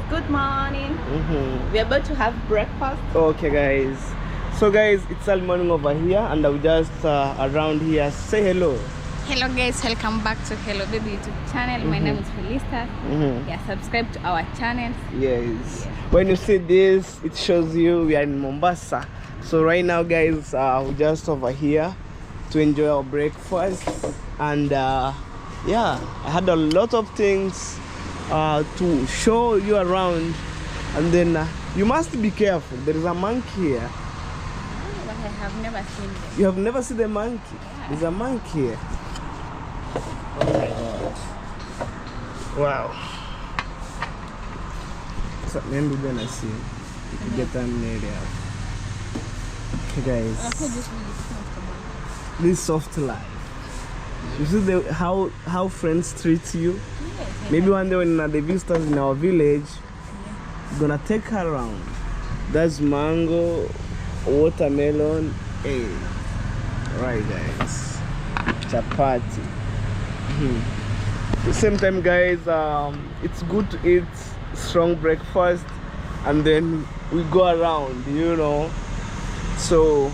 good morning. We're about to have breakfast. Okay, guys. So, guys, it's early morning over here, and I'm just around here. Say hello. Hello guys, welcome back to Hello Baby YouTube channel. My name is Felista. Yeah, subscribe to our channel. Yes. When you see this, it shows you we are in Mombasa. So right now, guys, we're just over here to enjoy our breakfast, and yeah, I had a lot of things to show you around, and then you must be careful. There is a monkey here. But I have never seen them. You have never seen a monkey? Yeah. There's a monkey here. Oh my god. Wow. So then we're gonna see. You can get them near there. Okay, guys. This soft life. You see how friends treat you? Yes, Maybe one day when they visit us in our village, we're gonna take her around. That's mango, watermelon, hey. Right, guys. Chapati. At the same time, guys, it's good to eat strong breakfast and then we go around, you know. So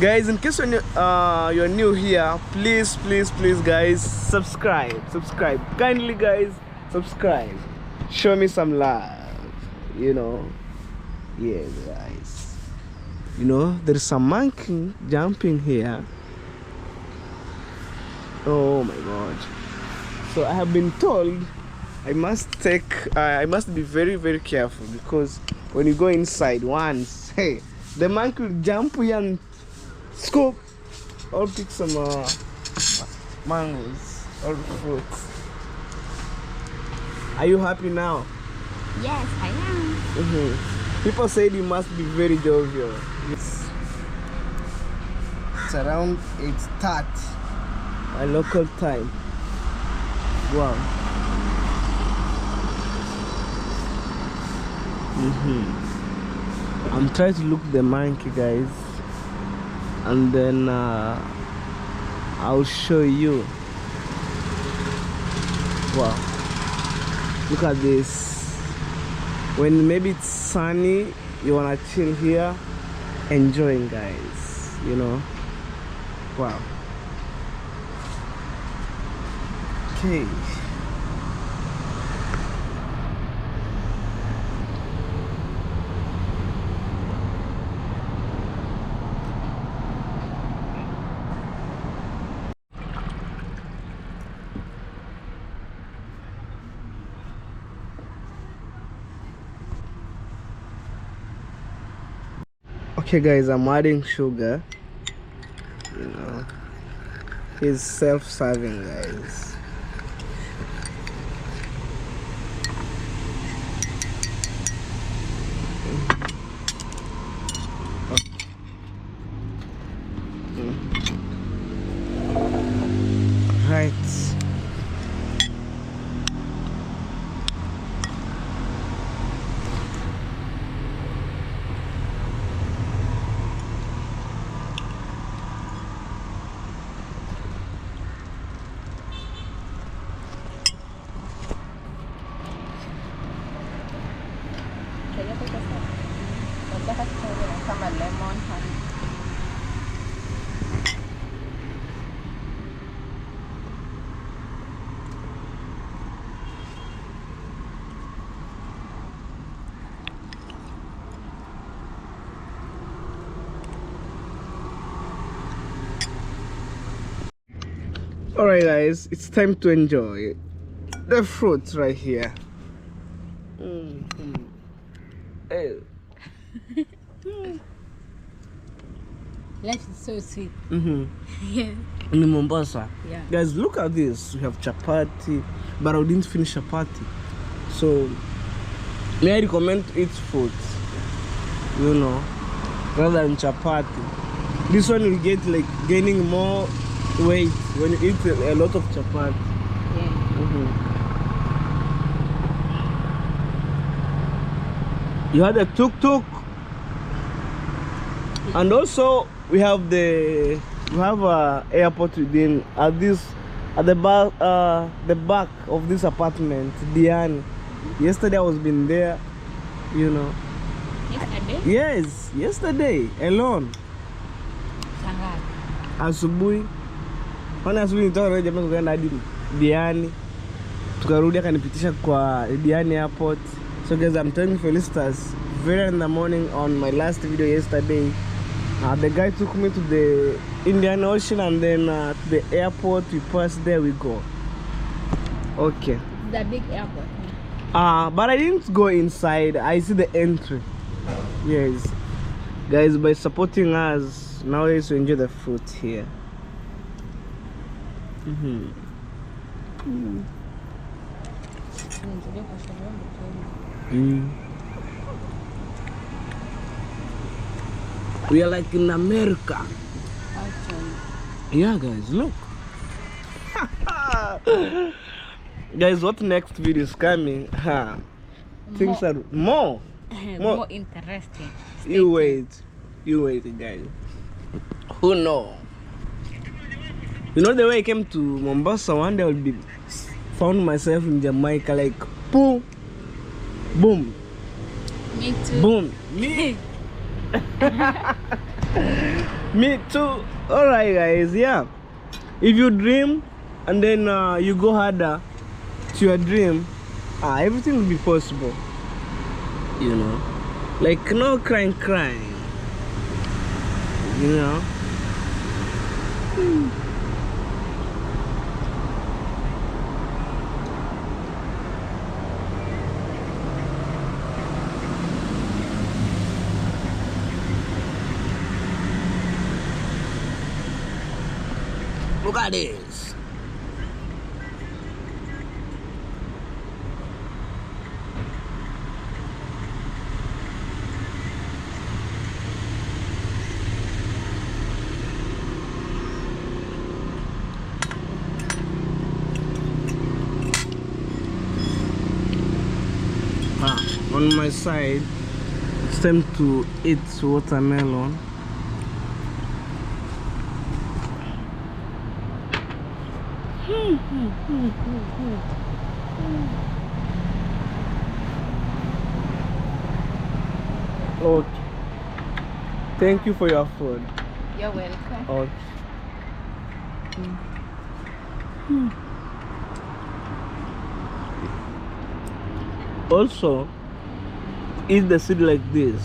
guys, in case you're new here, please guys, subscribe kindly, guys. Subscribe, show me some love, you know. Yeah, guys, you know there's some monkey jumping here. Oh my god. So I have been told I must be very careful, because when you go inside once, hey, the monkey will jump here and scoop or pick some mangoes or fruits. Are you happy now? Yes, I am. People said you must be very jovial. It's around 8:30 my local time. Wow. I'm trying to look the monkey, guys, and then I'll show you. Wow, look at this. When maybe it's sunny, you wanna chill here, enjoying, guys, you know. Wow. Okay. Okay, guys, I'm adding sugar. You know, he's self-serving, guys. Right. Some lemon, honey. Alright, guys, it's time to enjoy the fruits right here. Hey. Life is so sweet. Yeah. In Mombasa. Yeah. Guys, look at this. We have chapati, but I didn't finish chapati. So, may I recommend to eat fruits, you know, rather than chapati. This one will get like gaining more weight when you eat a lot of chapati. Yeah. You had a tuk-tuk, and also we have a airport within at the back of this apartment, Diani. Yesterday I was been there, you know. Yesterday? Yes, yesterday alone. Sangapi? Asubuhi. Kwani asubuhi nitoka jamaa tukaenda hadi Diani. Tukarudi akanipitisha kwa Diani airport. So guys, I'm telling Felicitas, very in the morning on my last video yesterday, the guy took me to the Indian Ocean and then to the airport. We passed there, we go. Okay. The big airport. But I didn't go inside. I see the entry. Yes. Guys, by supporting us, now you to enjoy the fruit here. We are like in America. Yeah, guys, look. Guys, what next video is coming? Things are more Interesting. You wait, guys. Who know? You know the way I came to Mombasa, one day I will be found myself in Jamaica, like boom, boom, Me too. boom, me. Me too. Alright, guys, yeah. If you dream and then you go harder to your dream, everything will be possible. You know, like no crying, you know. Look at this. On my side, it's time to eat watermelon. Okay. Thank you for your food. You're welcome. Okay. Also, eat the seed like this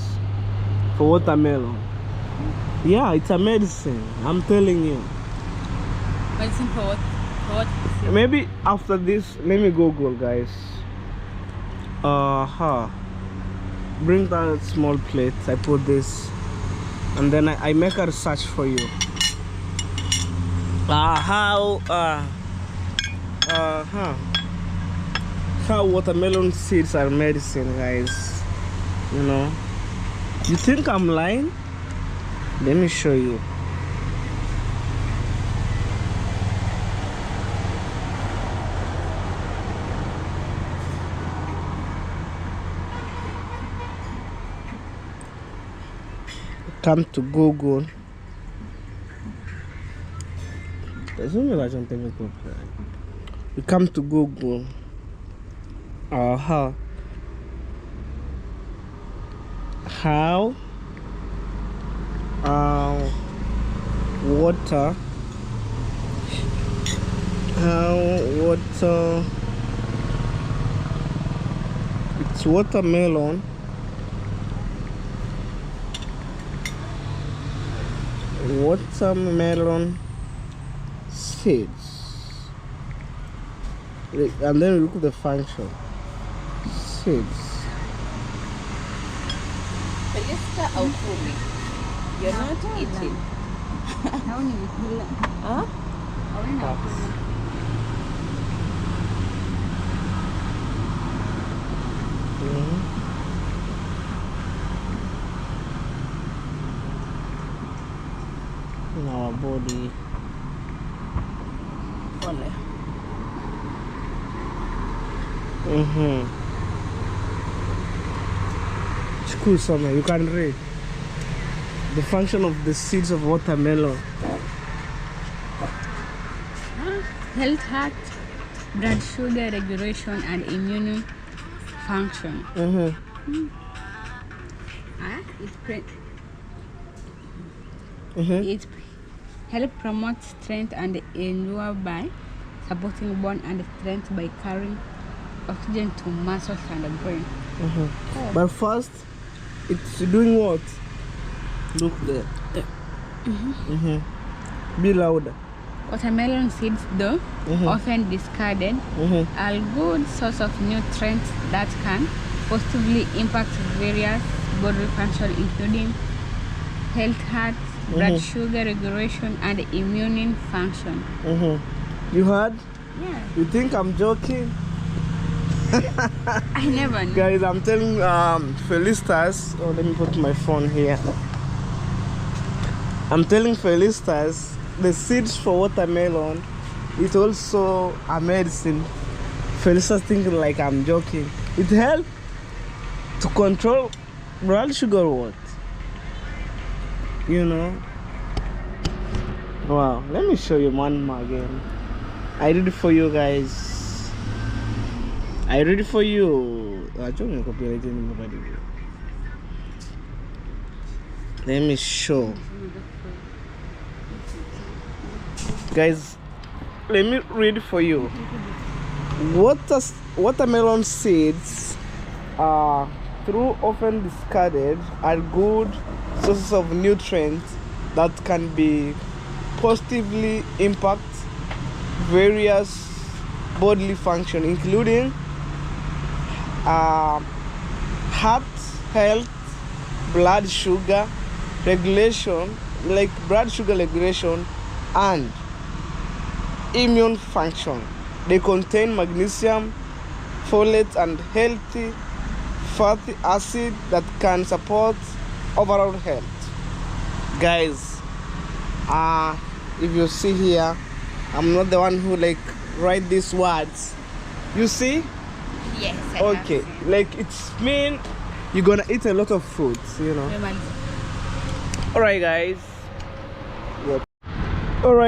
for watermelon. Yeah, it's a medicine. I'm telling you. Medicine for what? For what? Maybe after this, let me Google, guys. Bring down a small plate. I put this, and then I make a research for you. How watermelon seeds are medicine, guys. You know. You think I'm lying? Let me show you. Come to Google. You come to Google. How water it's watermelon seeds, and then we look at the function. Seeds. Felista au kumi. You're not eating. How many kilo? Huh? How many? In our body. It's cool, Summer. You can read the function of the seeds of watermelon. Health, heart, blood sugar regulation, and function. It helps promote strength and endure by supporting bone and strength by carrying oxygen to muscles and the brain. But first, it's doing what? Look there. Be louder. Watermelon seeds, though often discarded, are a good source of nutrients that can positively impact various bodily functions, including health, heart, blood sugar regulation, and immune function. You heard? Yeah. You think I'm joking? I never knew. Guys, I'm telling Felistas. Oh, let me put my phone here. I'm telling Felistas the seeds for watermelon is also a medicine. Felistas thinking like I'm joking. It helps to control blood sugar, what? You know? Wow, let me show you one more again. I did it for you guys. I read it for you. Let me show. Guys, let me read for you. Watermelon seeds are, through often discarded, are good sources of nutrients that can be positively impact various bodily functions, including heart health, blood sugar regulation, and immune function. They contain magnesium, folate, and healthy fatty acid that can support overall health. Guys, if you see here, I'm not the one who write these words. You see? Yes. Okay, it's mean you're gonna eat a lot of fruits, you know. Alright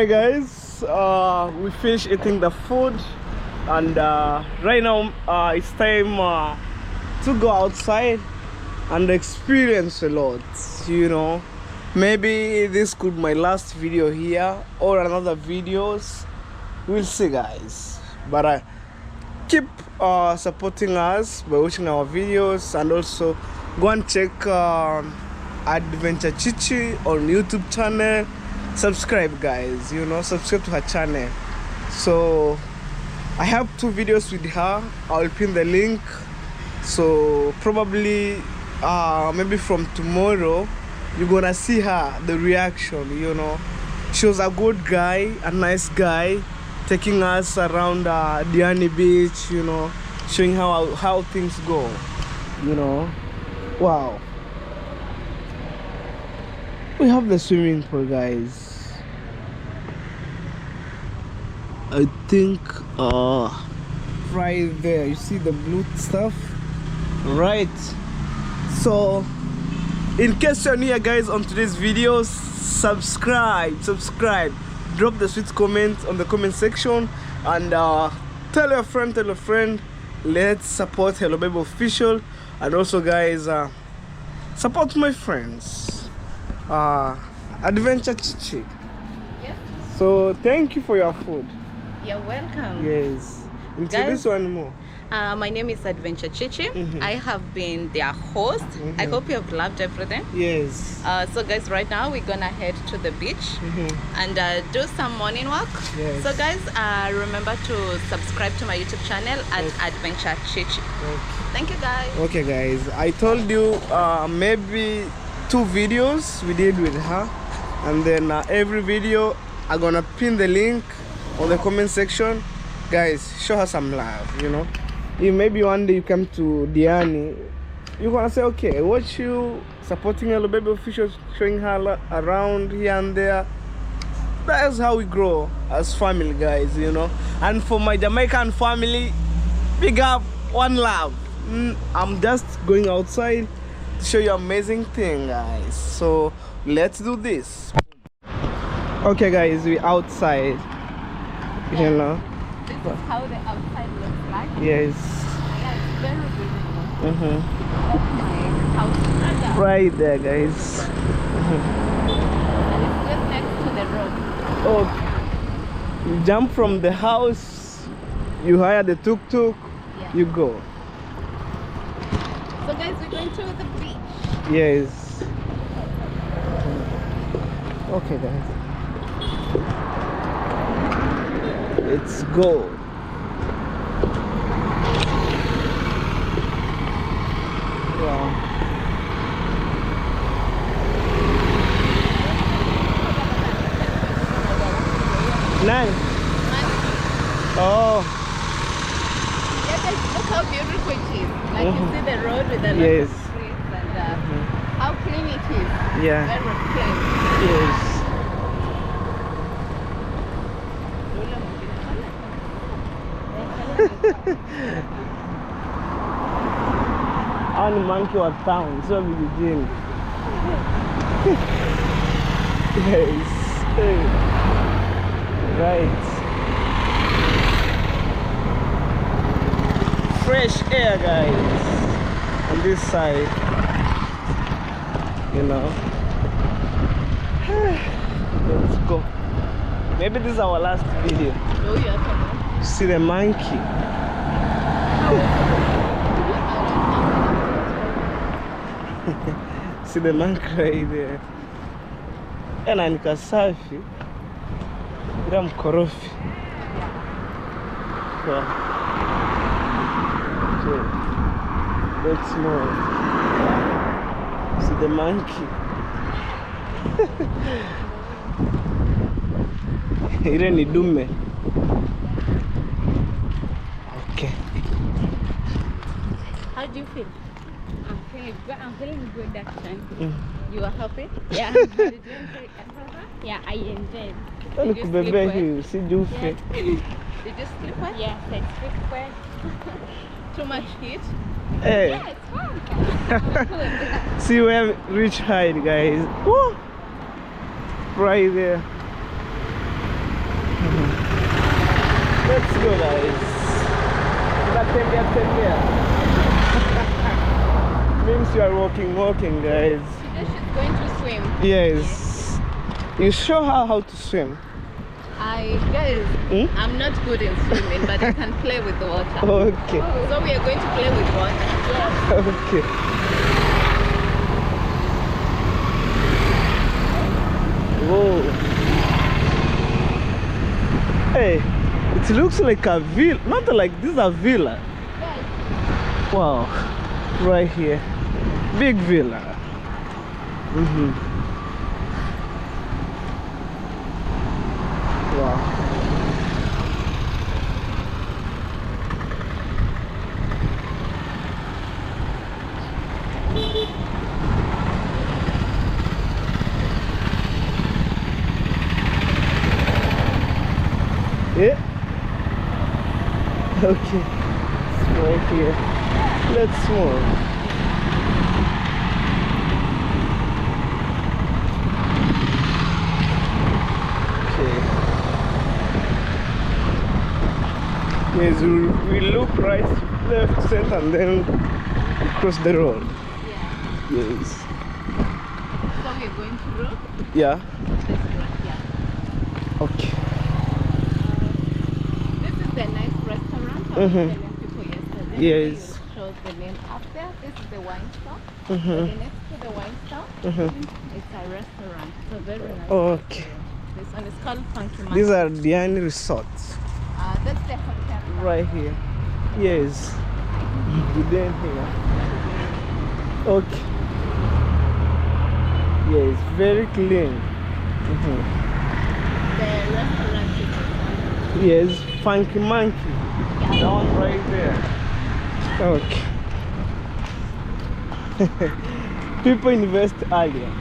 guys, we finished eating the food, and right now it's time to go outside and experience a lot, you know. Maybe this could be my last video here or another videos, we'll see guys. But keep supporting us by watching our videos, and also go and check Adventure Chichi on YouTube channel. Subscribe guys, you know, subscribe to her channel. So I have 2 videos with her. I'll pin the link. So probably maybe from tomorrow you're gonna see her, the reaction, you know. She was a good guy, a nice guy, taking us around Diani beach, you know, showing how things go, you know. Wow, we have the swimming pool guys. I think right there, you see the blue stuff, right? So in case you're new guys on today's videos, subscribe, drop the sweet comment on the comment section, and tell your friend, let's support Hello Baby Official. And also guys, support my friends, Adventure Chichi. Yep. So thank you for your food. You're welcome. Yes, introduce one more. My name is Adventure Chichi. I have been their host. I hope you have loved everything. Yes. So guys, right now we're gonna head to the beach and do some morning walk. Yes. So guys, remember to subscribe to my YouTube channel at Adventure Chichi. Okay. Thank you guys. Okay guys, I told you maybe 2 videos we did with her, and then every video I'm gonna pin the link on the comment section. Guys, show her some love, you know. If maybe one day you come to Diani, you're gonna say, okay, watch you supporting Hello Baby Official, showing her around here and there. That's how we grow as family guys, you know. And for my Jamaican family, big up, one love. I'm just going outside to show you amazing thing guys, so let's do this. Okay guys, we outside, you know. This is how the outside looks like. Yes. Yeah, it's very beautiful. My house brother. Right there, guys. And it's just next to the road. Oh, you jump from the house, you hire the tuk-tuk, Yeah. you go. So guys, we're going to the beach. Yes. Okay, guys. Let's go. Wow. Nine. Oh. Yeah, guys, look how beautiful it is. Like you see the road with a lot Yes. of trees and how clean it is. Yeah. Very clean. Yes. Hao ni monkey wa town, sio vijijini. Yes. Hey. Right. Fresh air, guys. On this side, you know. Let's go. Maybe this is our last video. Oh, yeah, See the monkey. See the monkey right there. Ena ni kasafi. Ila mkorofi. So, let's move. See the monkey. Ile ni dume. Okay. How do you feel? I'm feeling good actually. You are happy? Yeah. Did you enjoy it? Yeah, I enjoyed. Tani Did you kubebe sleep hii usijufe. Did you sleep well? Yes, I sleep well. Too much heat? Hey. Yeah, it's fun. See where reach height, guys. Woo! Right there. Let's go, guys. Tembea. Means you are walking, guys. Today she's going to swim. Yes. You show her how to swim. Guys, I'm not good in swimming, but I can play with the water. Okay. So we are going to play with water. Okay. Whoa. Hey, it looks like a villa. Not like this is a villa. Wow. Right here. Big villa. Wow. Yeah. Okay. It's right here. Let's move. Yes, we look right, left, center, and then cross the road. Yeah. Yes. So we are going to road. Yeah. This road, yeah. Okay. This is the nice restaurant I was telling people yesterday. Yes. You showed the name up there. This is the wine store. So next to the wine store, it's a restaurant. So very nice. Okay. This one is called Funky Man. These are Diani resorts. That's the hotel. Right here. Yes. Within here. Okay. Yes, very clean. The restaurant is Yes, Funky Monkey. That one right there. Okay. People invest earlier.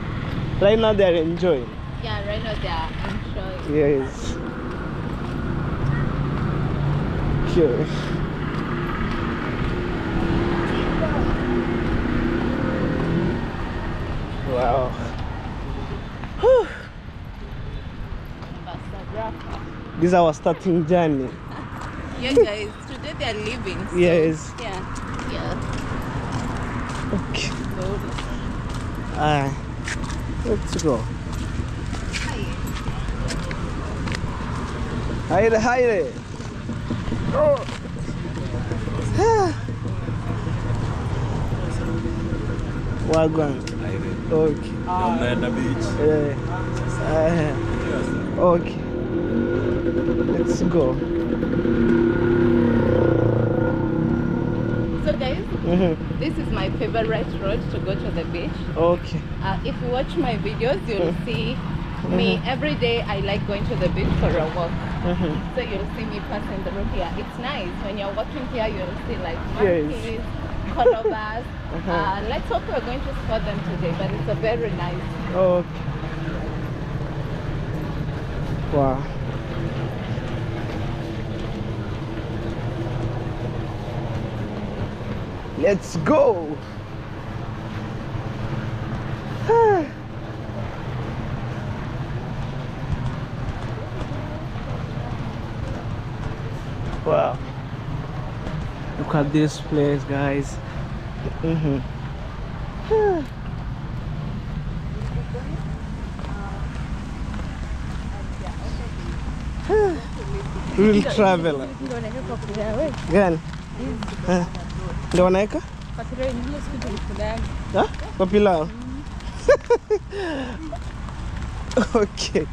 Right now they are enjoying. yeah, right now they are enjoying. Yes. Okay. Wow. Whew. This is our starting journey. Yeah, guys, today they are leaving. So, Yes. Yeah. Let's go. Hide. Oh. Wagwan. Okay. On the beach. Okay. Let's go. So guys, this is my favorite road to go to the beach. Okay. If you watch my videos, you'll see me every day. I like going to the beach for a walk. So you'll see me passing the road here. It's nice when you're walking here. You'll see like monkeys, colobars. Let's hope we're going to spot them today, but it's a very nice. Okay. Wow. Let's go. Wow. Look at this place, guys. Real traveler. Gani? Ndio wanaweka? Kwa pilau. Okay.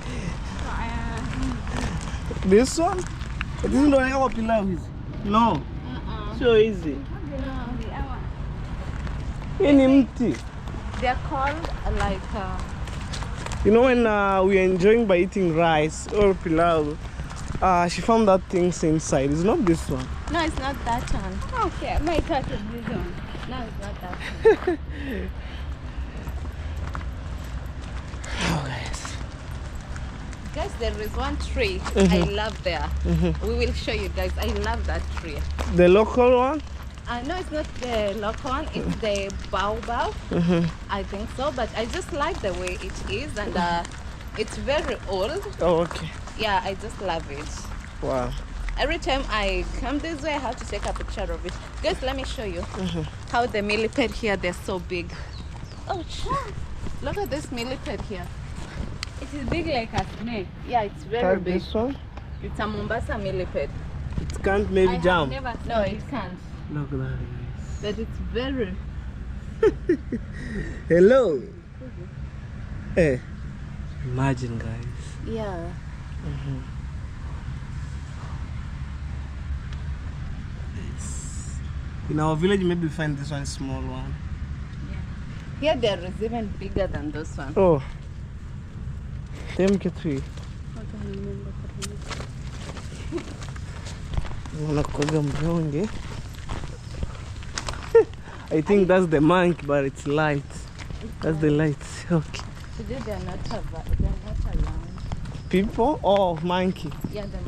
This one? This ndio wanaweka kwa pilau hizi? No. So easy. Hii ni mti. They're called like you know when we are enjoying by eating rice or pilau, she found that things inside. It's not this one. no, it's not that one. Okay, my thought is this one. No, it's not that one. Oh, guys. Guys, there is one tree I love there. We will show you guys. I love that tree. The local one? No, it's not the local one. It's the baobab. I think so, but I just like the way it is, and it's very old. Oh, okay. Yeah, I just love it. Wow. Every time I come this way, I have to take a picture of it. Guys, let me show you how the millipede here, they're so big. Oh, look at this millipede here. It is big like a snake. Yeah, it's very Like big. this one? It's a Mombasa millipede. It can't maybe jump. No, it can't. Look at that, guys. But it's very... Hello. Hey. Imagine, guys. Yeah. In our village, maybe we find this one small one. Here there is even bigger than this one. Oh. MK3. Unakuwaga mronge. I think that's the monkey, but it's light. That's the light. Okay. Today they're not around. People or monkey? Yeah, the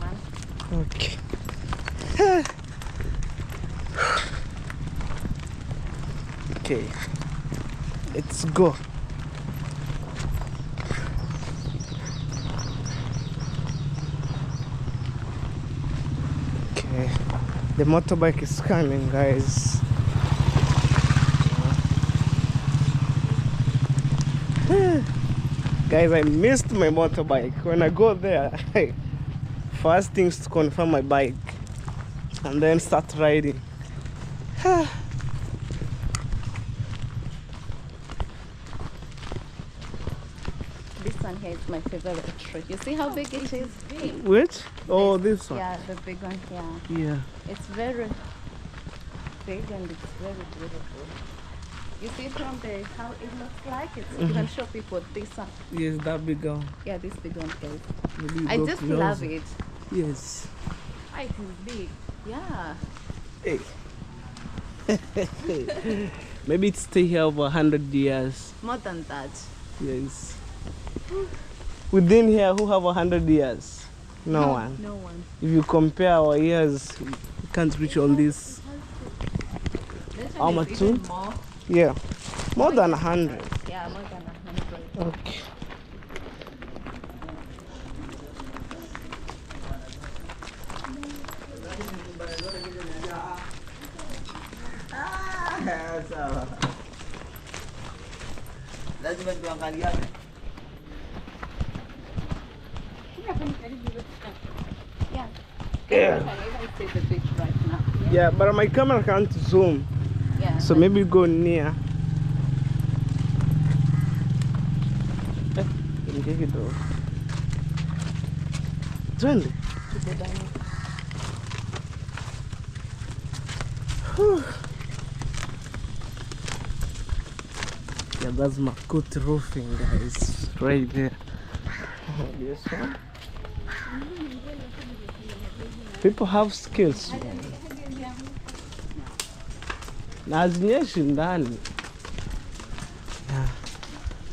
monkey. Okay. Okay. Let's go. Okay. The motorbike is coming, guys. Guys, I missed my motorbike. When I go there, first things to confirm my bike and then start riding. This one here is my favorite tree. You see how big it is? Which? Oh, this one. Yeah, the big one here. Yeah. It's very big and it's very beautiful. You see from the how it looks like? It's, you can show people this one. Yes, that big one. Yeah, this big one, guys. Maybe you I go just closer. love it. Yes. Oh, it is big. Yeah. Hey. Maybe it stay here over 100 years. More than that. Yes. Within here, who have 100 years? No one. No one. If you compare our years, we can't reach all this. This How one much is even too? more. Yeah. More than 100. Yeah, more than 100. Okay. Lazima tuangaliane. Yeah. I can even see the beach right now. Yeah, but my camera can't zoom. Yeah. So maybe go near. Take it off. Twende. Yeah, that's my good roofing, guys. Right there. This one. People have skills. Na hazinyeshi ndani. Yeah.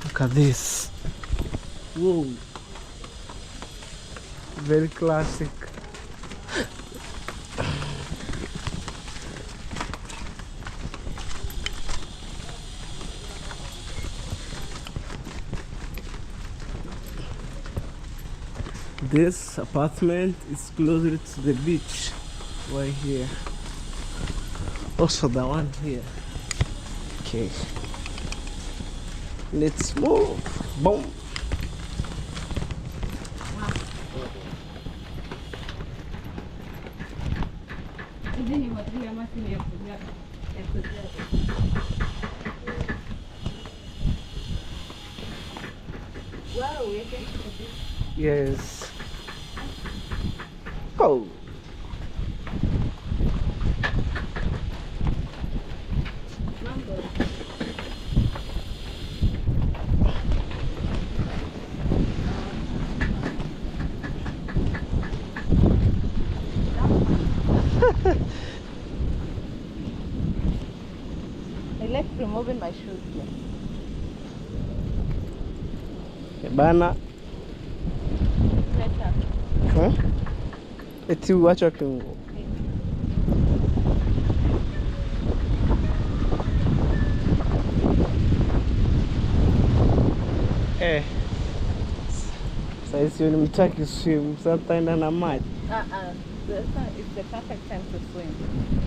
Look at this. Whoa. Very classic. This apartment is closer to the beach, right here. Also the one here. Okay. Let's move. Boom. Wow, we're going to the beach. Yes. Oh. Mambo. I like removing my shoes here. Bana. Better. Huh? Eti wacha kingo. Sasa sio nimtaki swim, sasa taenda na maji. It's the perfect time to swim.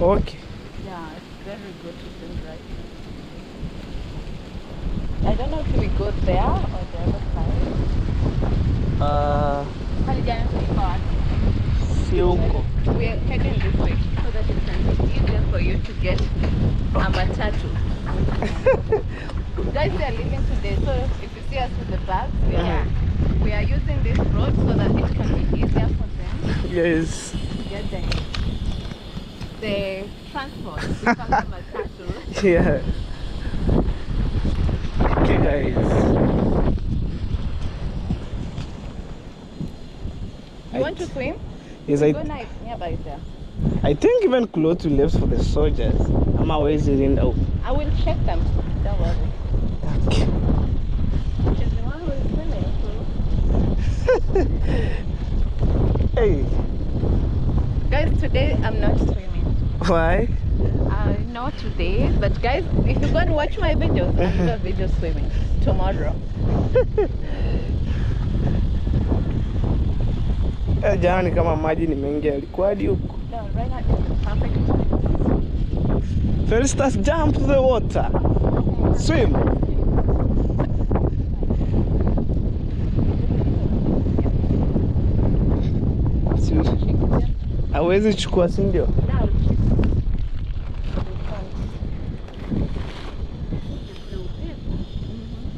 Okay. Yeah, it's very good to swim right. I don't know if we go there or the other side. Sio huko. We're heading this way so that it can be easier for you to get a matatu. Guys, we are leaving today, so if you see us with the bags, we are using this road so that it can be easier for them Yes. to get the transport. We call them matatu. Yeah. Okay, guys. You want to swim? Yes, Go nearby there. I think even clothes we left for the soldiers. I'm always in out. I will check them. Don't worry. Okay. She's the one who is swimming. So. Hey. Guys, today I'm not swimming. Why? Not today, but guys, if you go and watch my videos, I'm going to video swimming tomorrow. Jana ni kama maji nimeingia ilikuwa hadi huko. No, right now is the perfect time. First let's jump to the water. Swim. Hawezi chukua, si ndio?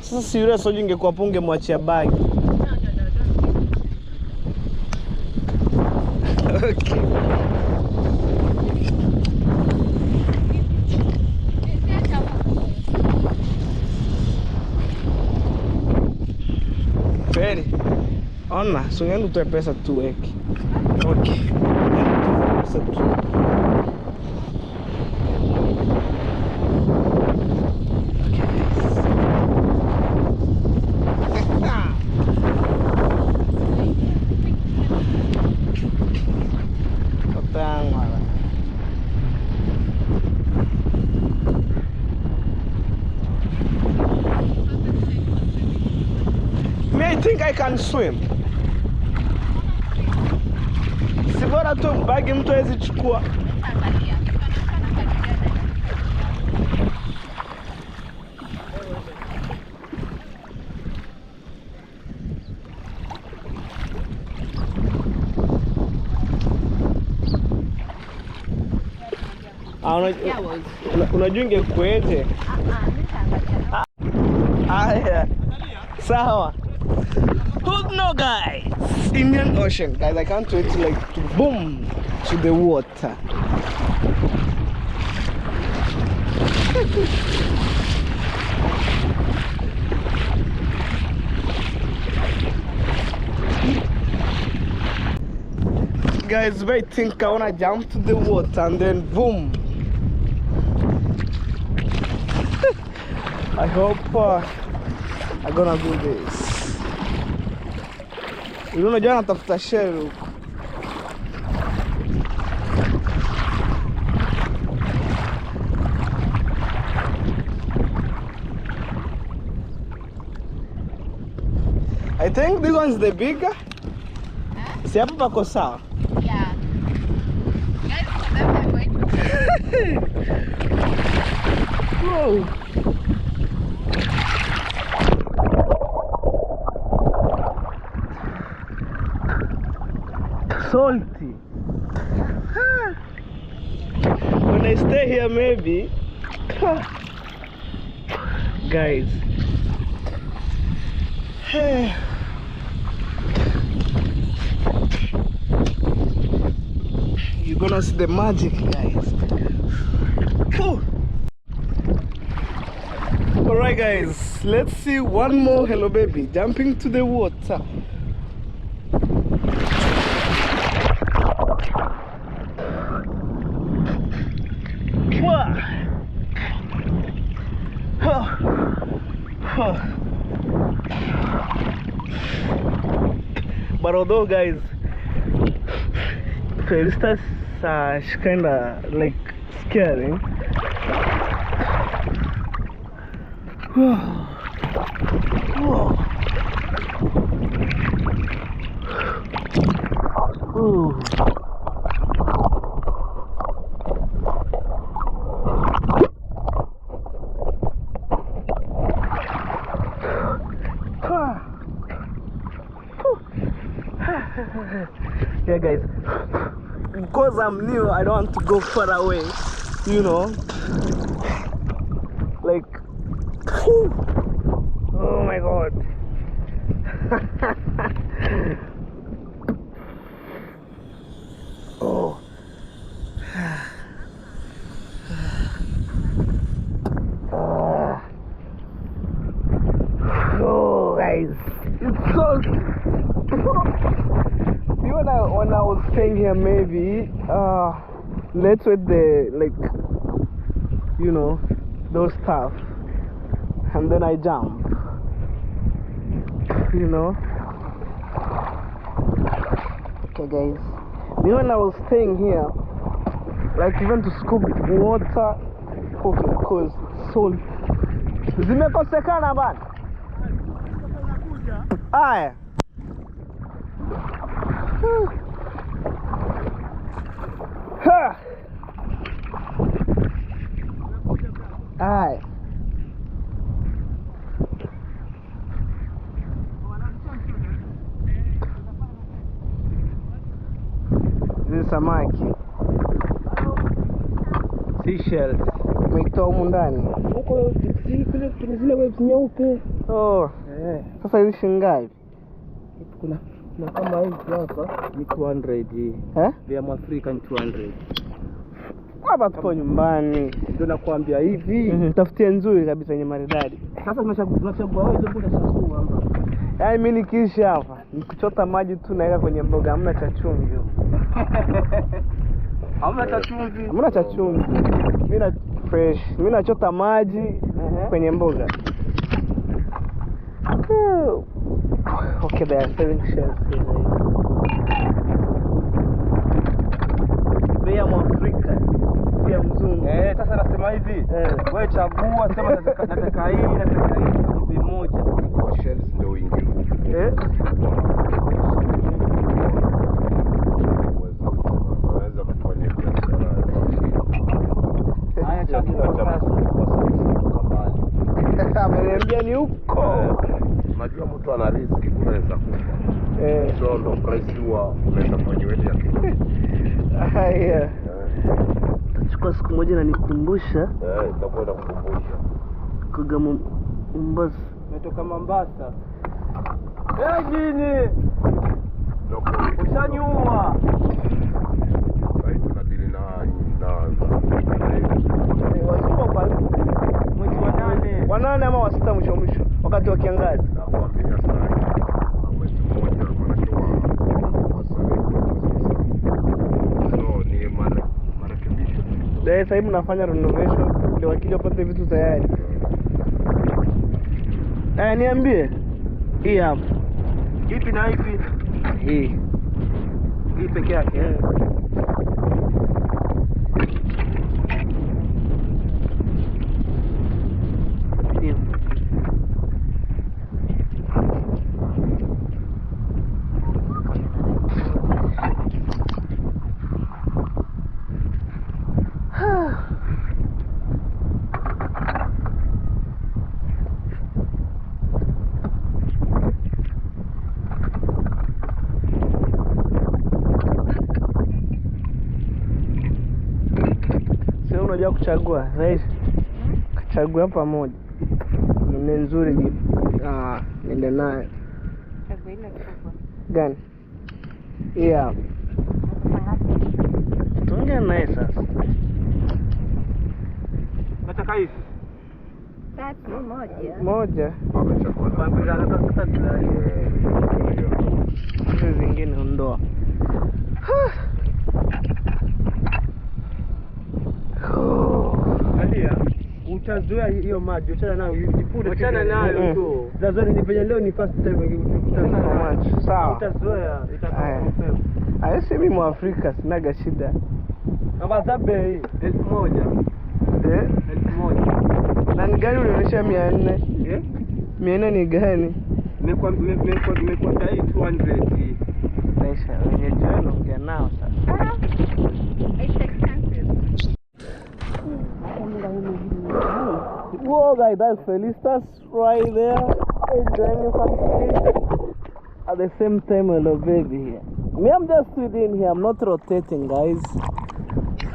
Sasa si yule soju ingekuwa punge mwachia bagi. Okay. Feri. Ona, so yenu tuwe pesa tuweke. Okay. Yenu tuwe pesa tuweke. I think I can swim. Si bora tu bagi mtu hawezi chukua. Unajua ingekueje? Aya. Sawa. Oh no guys. Indian Ocean. Guys, I can't wait to boom to the water. Guys, I think I wanna jump to the water and then boom. I hope I'm gonna do this. You know, John, tafuta shell. I think this one's the bigger. Si hapo pako sawa. Yeah. Guys, that's I'm going to. Whoa. Salty. When I stay here, maybe. Guys. You're gonna see the magic, guys. Alright guys, let's see one more hello baby jumping to the water. But although guys, Felicitas kinda like scary. Yeah guys, because I'm new, I don't want to go far away, you know, like, oh my god. Oh. Oh guys, it's so when I was staying here, maybe let's wait the, like, you know, those stuff, and then I jump, you know. Okay guys, me when I was staying here, like even to scoop water, okay, because so zimekosekana bana. Aya. Aye. This is samaki. Seashells. Umekitoa humu ndani. Huko zile waves nyeupe. Oh. Sasa hizi shingapi? Kuna kama hivi hapa ni 200 hii. Vya Mwafrika ni 200. Hapa tupo nyumbani. Ndio nakwambia hivi. Tafutie nzuri kabisa yenye maridadi. Sasa tunachagua wewe ndio unachagua hapa. Yaani mimi nikiishi hapa, nikichota maji tu naweka kwenye mboga, hamna cha chumvi. Hamna cha chumvi. Hamna cha chumvi. Mimi na fresh. Mimi nachota maji kwenye mboga. Okay, they are selling shells here. Bei ya Mwafrika, si ya mzungu. Sasa nasema hivi. Wewe chagua, sema nataka hii, nataka hii, ni bei moja. Kwa shells ndio wingi. Unaweza kufanya biashara ya chini. Haya chagua sasa kwa mbali. Ameniambia ni huko. Unajua mtu ana risk kunaweza kufa. So ndo price huwa unaweza kufanya wewe ya kitu. Haya. Chukua siku moja na nikumbusha. Itakwenda kukumbusha. Kuga Mombasa. Umetoka Mombasa. Jini. Ushanyuma. Sasa tunadili na Wazungu kwa Mwezi wa 8. wa 8 ama wa 6 mwisho wakati wa kiangazi. nakwambia sana. Mwezi mmoja wanatoa so ni marekebisho. Sasa hivi mnafanya renovation ndio wakija wapate vitu tayari. Niambie. Hii hapa. Ipi na ipi? Hii. Hii peke yake. Unajua kuchagua, right? Kuchagua pamoja. Ni nzuri ni. Nenda nayo. Chagua ile kubwa. Gani? Yeah. Tuongea naye sasa. Nataka hivi. Tatu moja. Moja. Sasa Hizi zingine ondoa. Angalia, utazoea hiyo maji, achana nayo, jifunze. Achana nayo tu. Lazima ni penye leo ni first time ukikutana So much. Sawa. utazoea itakuwa. Aisi mimi Mwafrika sinaga shida. Kama zabe 1000. 1000. Na ni gani ulionyesha 400? 400 ni gani? Nimekwambia hii 200. Maisha wenye jana ongea nao sasa. It's expensive. Whoa guys, that's Felicitas right there. Enjoying your family. At the same time, hello baby here. Me, I'm just sitting here. I'm not rotating, guys.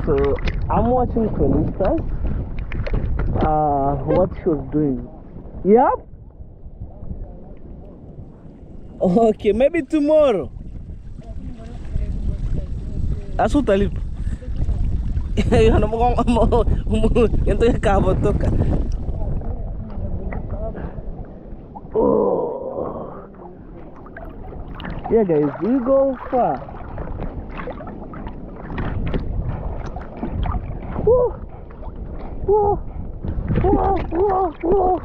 So I'm watching Felicitas. What she was doing. Yep. Okay, maybe tomorrow. That's what I live. Yeah guys, we go far. Whoa. Whoa. Whoa. Whoa. Whoa.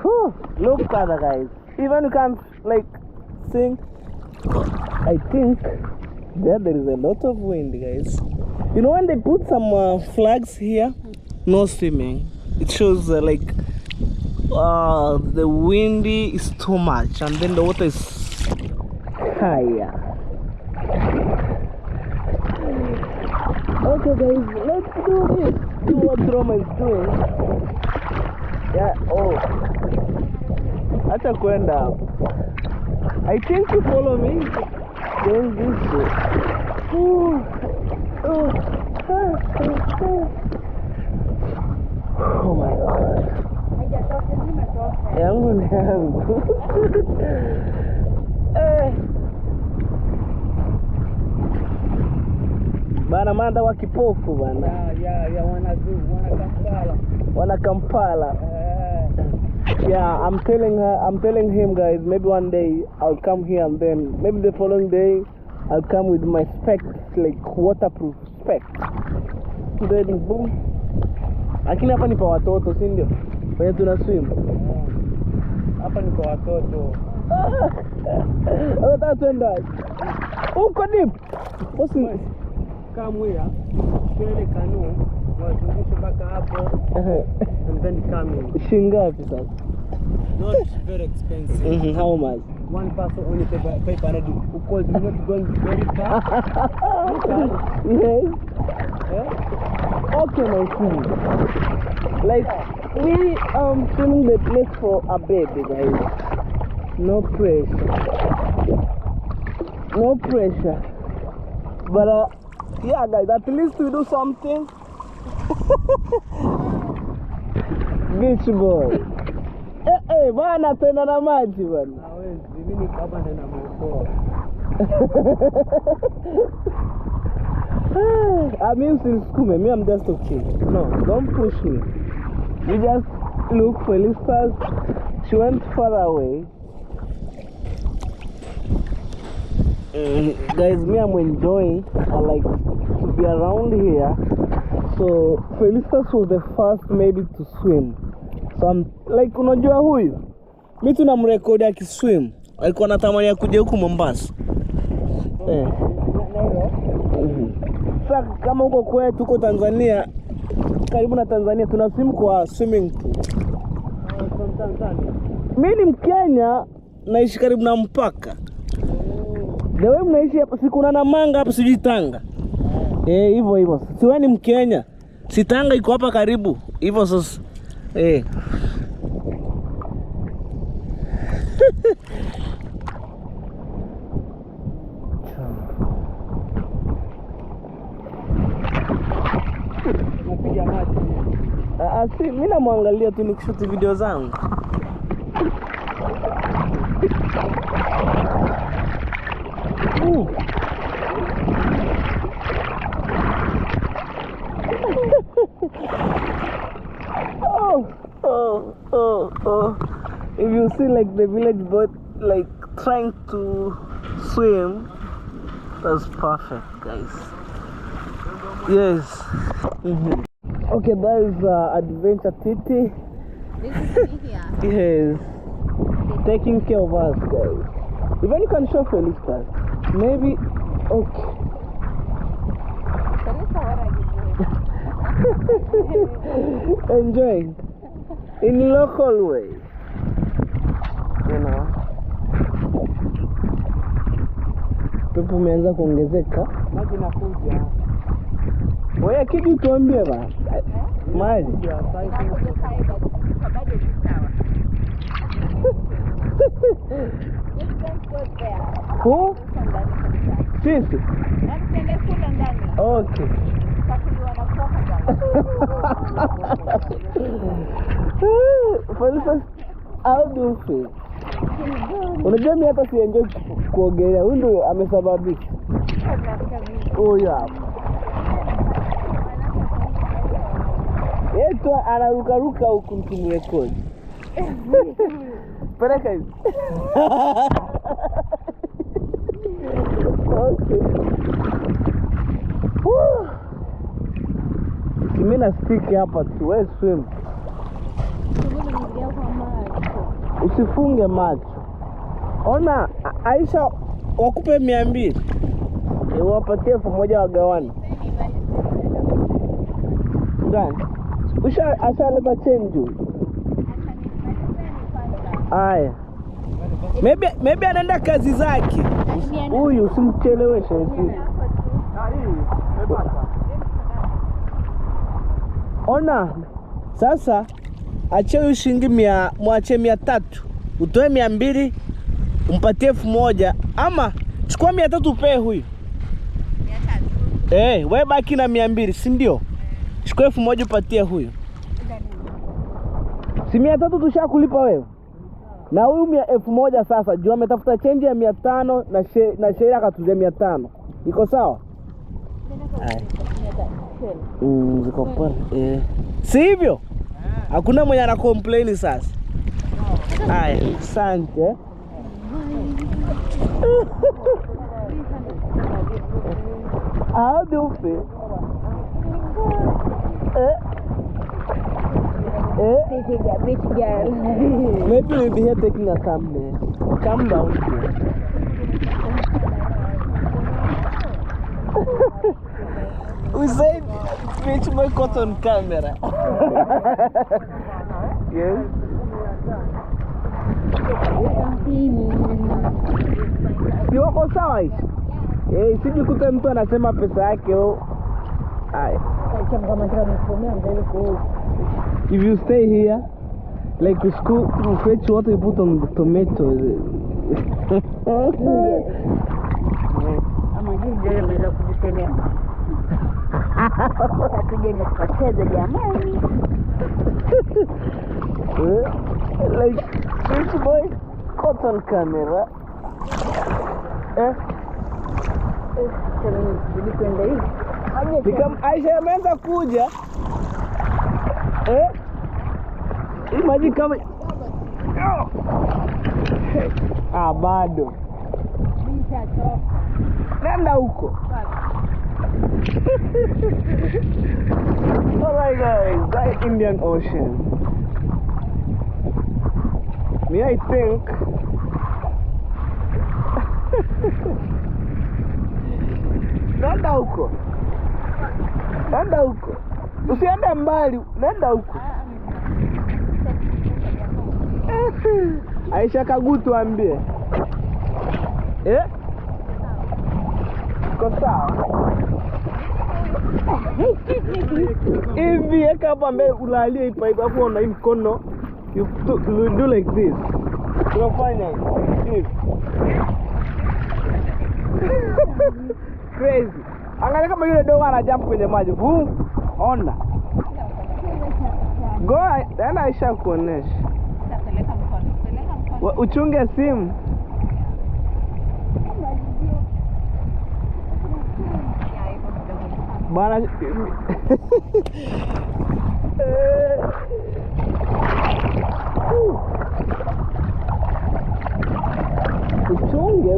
Oh, look at that, guys. Even you can't like sing. I think there is a lot of wind, guys. You know when they put some flags here, no swimming. It shows like the windy is too much, and then the water is higher. Okay, guys, let's do this. Do what Roma is doing. Yeah. Oh. Acha kwenda. I think you follow me. Going this way. Oh my God. Yangu ni yangu. Bana manda wa kipofu bana. Yeah, Wana Kampala. Yeah, I'm telling him, guys, maybe one day I'll come here, and then maybe the following day I'll come with my specs, like waterproof specs. Then boom. Lakini hapa ni pa watoto, si ndio? Wenye tuna swim. hapa ni kwa watoto. Nataka twenda. Uko deep. Bosi, Come here. Twende kanu. Wazungushe mpaka hapo. And then come in. shingapi sasa? Not very expensive. How much? One person only pay 500 because we're not going very far. Yes. Okay, my friend. Like we filming the place for a baby, guys. No pressure. No pressure. But yeah, guys, at least we do something. Beach boy. Bana tena na maji bana. Hawezi, mimi kama nina mwokoa. I mean, me, I'm just okay. No, don't push me. You just look for Felicitas. She went far away. Guys, me, I'm enjoying. I like to be around here. So Felicitas was the first maybe to swim. So I'm like, unajua huyu? Mimi tunamrekodi akiswim. Alikuwa anatamani ya kuja huku Mombasa. Sasa kama huko kwetu tuko Tanzania, karibu na Tanzania tunaswim kwa swimming pool. Mimi ni Mkenya, naishi karibu na mpaka. The way mnaishi hapa si kuna Namanga hapa sijui Tanga. Hivyo. Si wewe ni Mkenya. Si Tanga iko hapa karibu. Hivyo sasa. Napiga maji. Si mimi namwangalia tu nikishuti video zangu. If you see like the village boy like trying to swim, that's perfect, guys. Yes. Okay, that is Adventure Titi. This is me here. Yes. Taking care of us, guys. Even you can show Felicitas. Maybe. Okay. Felicitas, what are you doing? Enjoying. In local way. You know. Pepo umeanza kuongezeka. Maji nakuja. Wewe kitu tuambie ba. Maji. Who? Sisi. Okay. Felicitas, how do you feel? Unajua mimi hata sienjoy kuogelea. Huyu ndio amesababisha. Yeah. Yetu anarukaruka huku mkimrekodi. Peleka hivi. Okay. Mimi na stick hapa tu, wewe swim. Usifunge macho. Ona, Aisha wakupe 200. Wapatie 1000 wagawane. Gani? Ashaleta change. Aya. Maybe anaenda kazi zake. Huyu usimcheleweshe. Ona, sasa achie shilingi 100, mwache 300. Utoe 200, umpatie 1000 ama chukua 300 upe huyu. 300. Wewe baki na 200, si ndio? Chukua 1000 upatie huyu. Si 300 tushakulipa wewe. Na huyu 1000 sasa, jua ametafuta change ya 500 na sheria akatuzia 500. Iko sawa? Ziko pale. Si hivyo? Hakuna mwenye ana complain sasa. Haya, asante. How do you feel? Taking a beach girl. Maybe we'll be here taking a thumbnail. Calm down here. We said beach boy caught on camera. Yes. Si wako sawa hivi? Siji kuta mtu anasema pesa yake Aye. If you stay here, like school, fetch what you put on the tomatoes. mnaweza kujisemea. Tujenge tukacheze jamani. Like this boy caught on camera. Kwenda hivi. Aisha ameanza kuja. Maji kama bado. Nenda huko. Alright guys, that Indian Ocean. Me, I think nenda huko. Nenda huko. Usiende mbali, nenda huko. Aisha Kagutu ambie. Kwa sawa. Hivi eka hapa mbele ulalie ipa hapo na hii mkono. You do like this. Tunafanya hivi. Crazy. Angalia kama yule dogo ana jump kwenye maji. Ona. Go, tena Aisha kuonesha. Peleka mkono. Uchunge simu. Bana uchunge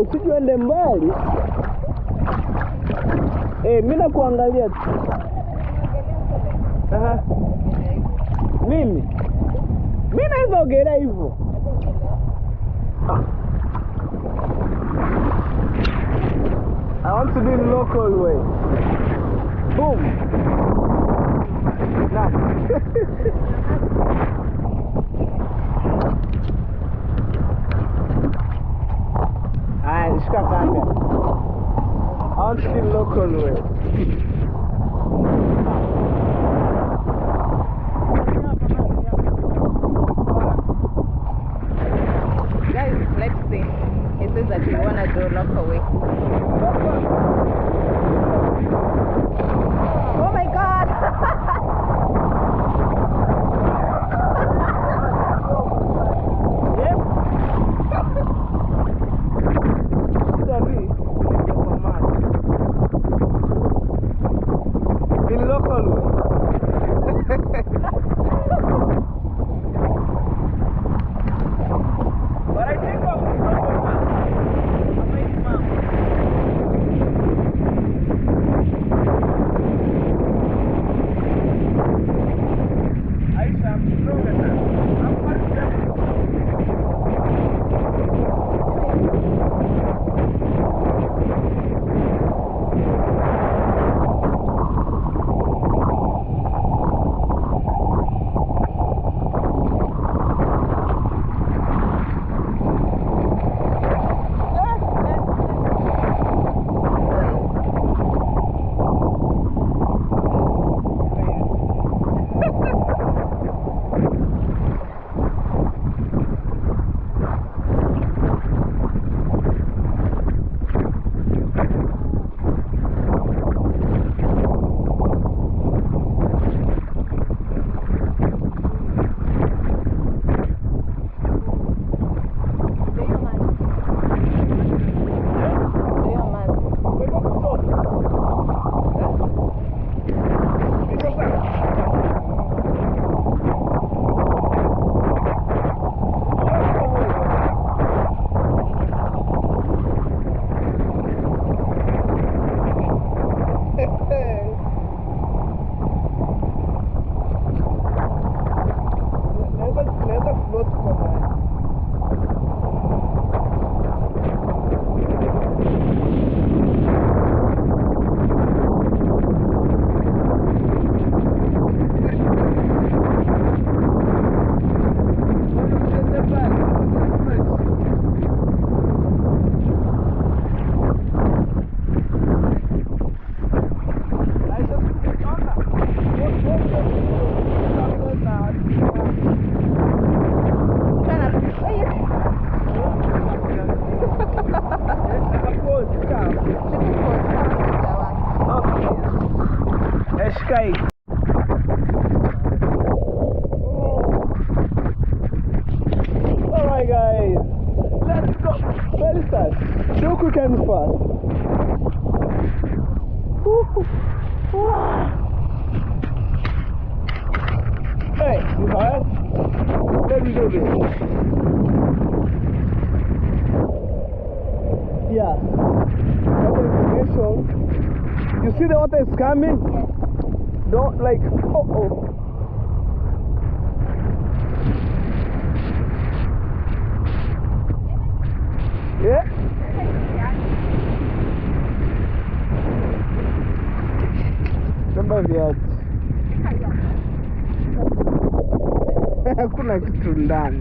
usijuende mbali. Mimi nakuangalia tu. Mimi naweza ogelea hivyo. I want to do it local way. Boom. Now. Shika kanga. I want to do it local way. Guys, let's see. It says that we want to do local way. Oh my God! shika hii. Alright guys, let's go. Very fast. So quick and fast. Hey, you heard? Let me do this. Yeah. Water information. You see the water is coming? Yes. Don't like, Yeah? Remember viatu. Hakuna kitu ndani.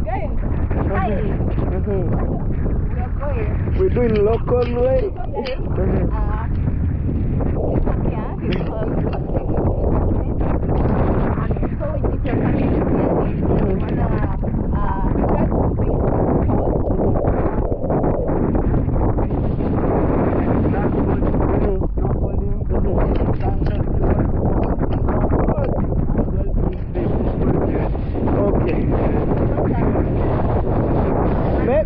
Guys, hi. We're doing local way.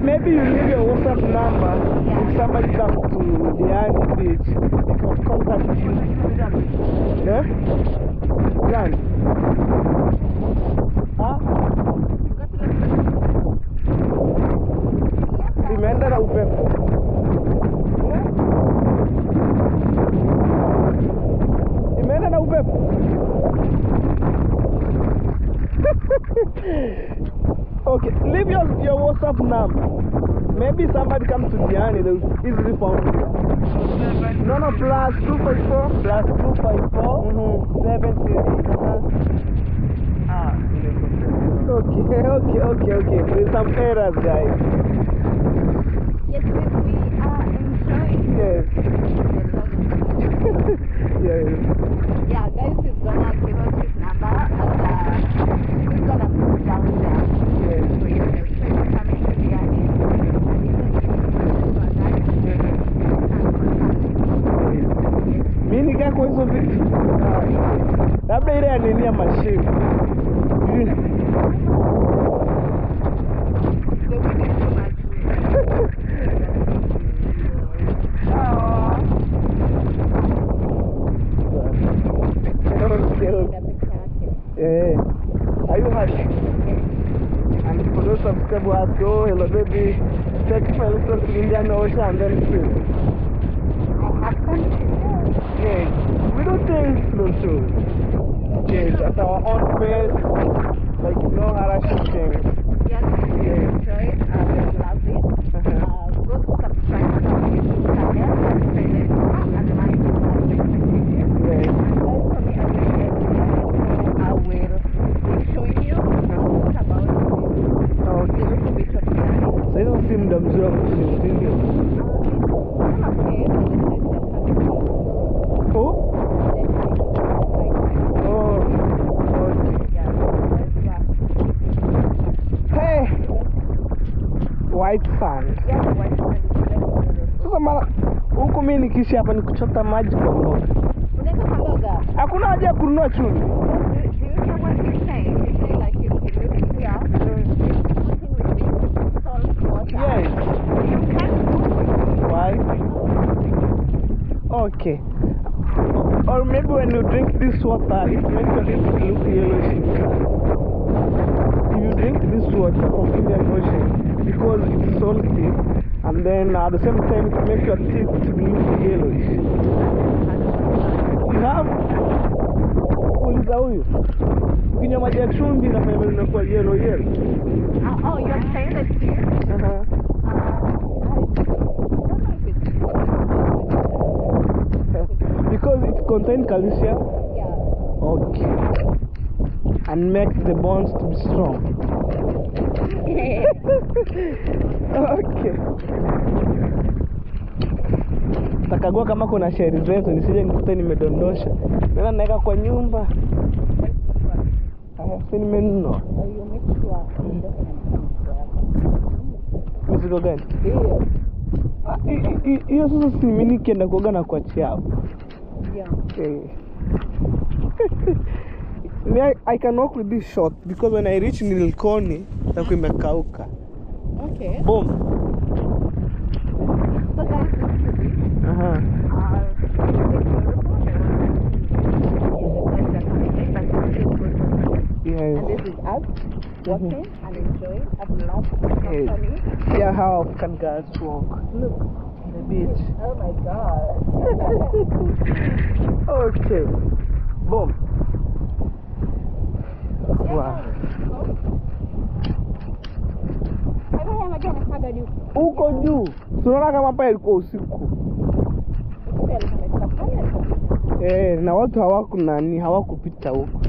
Maybe you leave your WhatsApp number. If somebody comes to Diani beach, they can contact you. Yeah? Jan? Huh? Imeenda na upepo. Imeenda na upepo. Okay, leave your WhatsApp number. Maybe somebody comes to Diani, they will easily find you. No, plus 254. Plus 254. 73. Okay. There's some errors, guys. Yes, we are enjoying. Yes. Yes. Yeah, guys, he's gonna give us his number and he's gonna put it down there. Yes. So you can say you're coming to Diani. Mimi nikaa kwa hizo vitu. Labda ile ya nini ya mashine. The wind is too much. Are you happy? And for those subscribers who ask, oh, hello baby, take my little to Indian Ocean and then swim. Yes, we do things slow too. Yes, at our own pace, like no harassing things. Yes, we enjoy it. We love it. Go subscribe to our YouTube channel and share it and like it and Yes. guys, for me, I will be showing you what about Okay. the little bit of Diani. So you don't see them mzuri wa kuswim, ndio? Oh? Oh. Hey! White sand. Sasa mara huku mimi nikiishi hapa ni kuchota maji kwa mboga. Hakuna haja ya kununua chumvi. Yes. Why? Okay. Or maybe when you drink this water, it makes your lips look yellowish in color. If you drink this water from Indian Ocean, because it's salty, and then at the same time it makes your teeth to look yellowish. You have? Uliza huyu. Ukinywa maji ya chumvi inafanya meno inakuwa yellow. Oh, you're saying that here? Because it contains calcium. Yeah. Okay. And make the bones to be strong. Okay. Takagua kama kuna sheri zetu nisije nikute nimedondosha. Nena naeka kwa nyumba. Si nimenunua. Mizigo gani? Hiyo sasa si mimi nikienda kuoga na kuachia hapo. Yeah. I can walk with this short because when I reach Nilkoni takuwa imekauka. Okay. Boom. So guys, Yes. and this is us walking and enjoying at last properly. Yeah, how African girls walk. Look, the beach. Oh my god. Okay. Boom. Wow. Uko juu. Tunaona kama hapa ilikuwa usiku. Na watu hawakupita huko.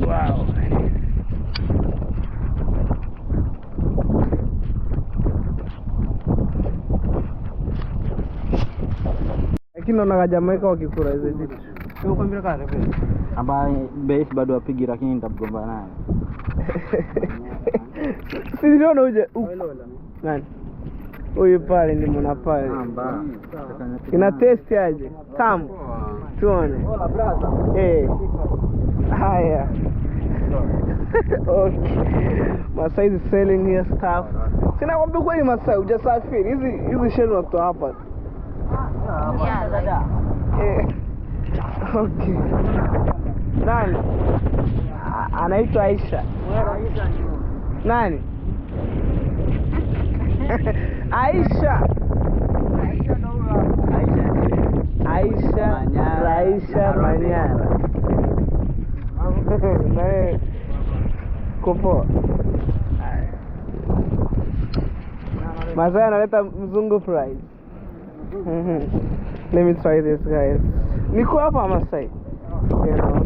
Wow. Lakini naona Jamaica wakikura hizo vitu. Sio kwambia kale pia. Ambaye base bado apigi lakini nitapigomba naye. Si ndio uje. Nani? Huyu pale ni mwana pale. Ina test aje? Tamu. Tuone. Hola brother. Haya. Okay. Masai is selling here stuff. Sina kwambia kweli Masai hujasafiri. Hizi shell unatoa hapa. Yeah, like Okay. Nani? Anaitwa Aisha. Nani? Aisha. Aisha Manyara. Nae kopo. Masai analeta mzungu fries. Let me try this, guys. Niko hapa Masai. You know.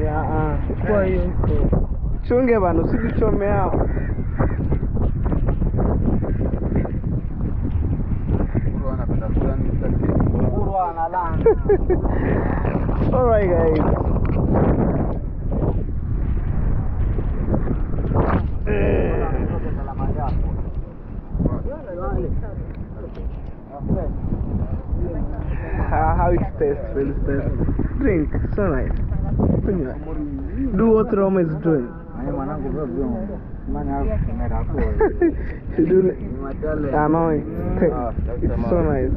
Yeah, kwa hiyo chunge bana usijichome hapo. All right, guys. How it tastes? Will it taste? Drink, so nice. Do what Roma is doing. I know it. It's so nice.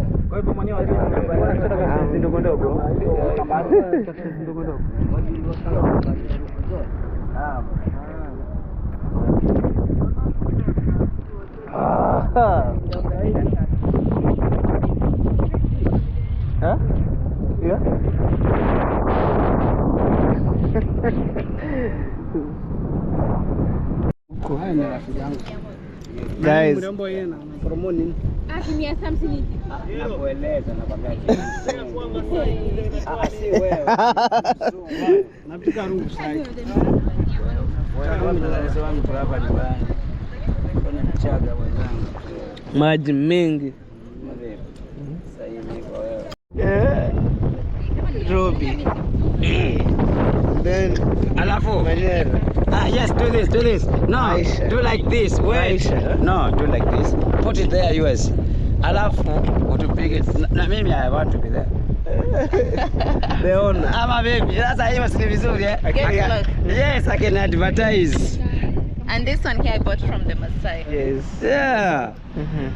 Huh? Yeah? Guys, maji mengi. Robi. Then Alafu. Yes, do this. No, Aisha. do like this. Wait. Aisha. No, do like this. Put it there, yours. Alafu, utupige. Na mimi I want to be there. The owner. Ama baby, sasa hiyo si vizuri eh? Yes, I can advertise. and this one here I bought from the Masai. Yes. Yeah.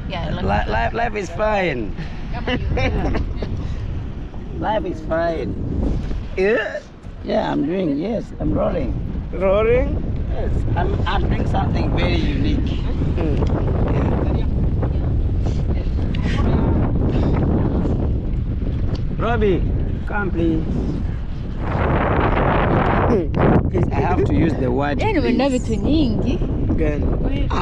Yeah, Life is fine. Life is fine. Yeah. Yeah, I'm rolling. Roaring. Yes, I'm doing something very unique. Robbie, come please. I have to use the word. Yaani umeenda vitu nyingi.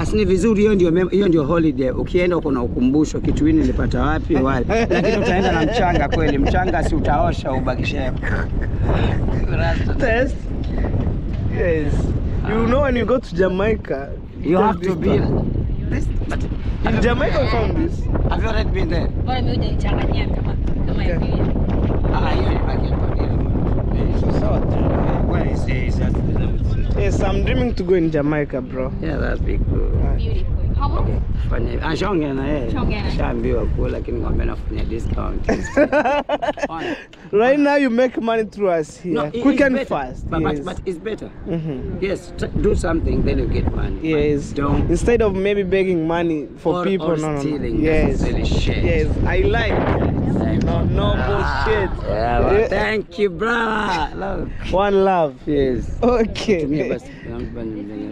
Si vizuri, hiyo ndio holiday. Ukienda uko na ukumbusho kitu hili nilipata wapi wale. Lakini utaenda na mchanga kweli. Mchanga si utaosha ubakishe. Test. Yes. You know when you go to Jamaica, You have to be this. But In Jamaica, we found this. have you already been there? Bora mimi hujanichanganyia kama hivi. Hiyo ni baki hapa. Where is that? Yes, I'm dreaming to go in Jamaica, bro. Yeah, that's big cool. Beautiful. How much? Fanya ashongea na yeye. Shaambiwa kula lakini ngombe nafanya discount. Right now you make money through us here. No, Quick and better. fast. But, Yes. but it's better. Yes, do something then you get money. Yes. Don't. Instead of maybe begging money for Or- people, or no. stealing. Yes. That's really shit. Yes, I like it. No bullshit. Yeah, well, thank you, brother. Look. One love. Yes. Okay. Tumia basi.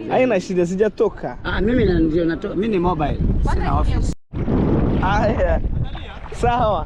Haina shida, sijatoka. Mimi ndio natoka. Mimi ni mobile. Sina office. Haya. Sawa.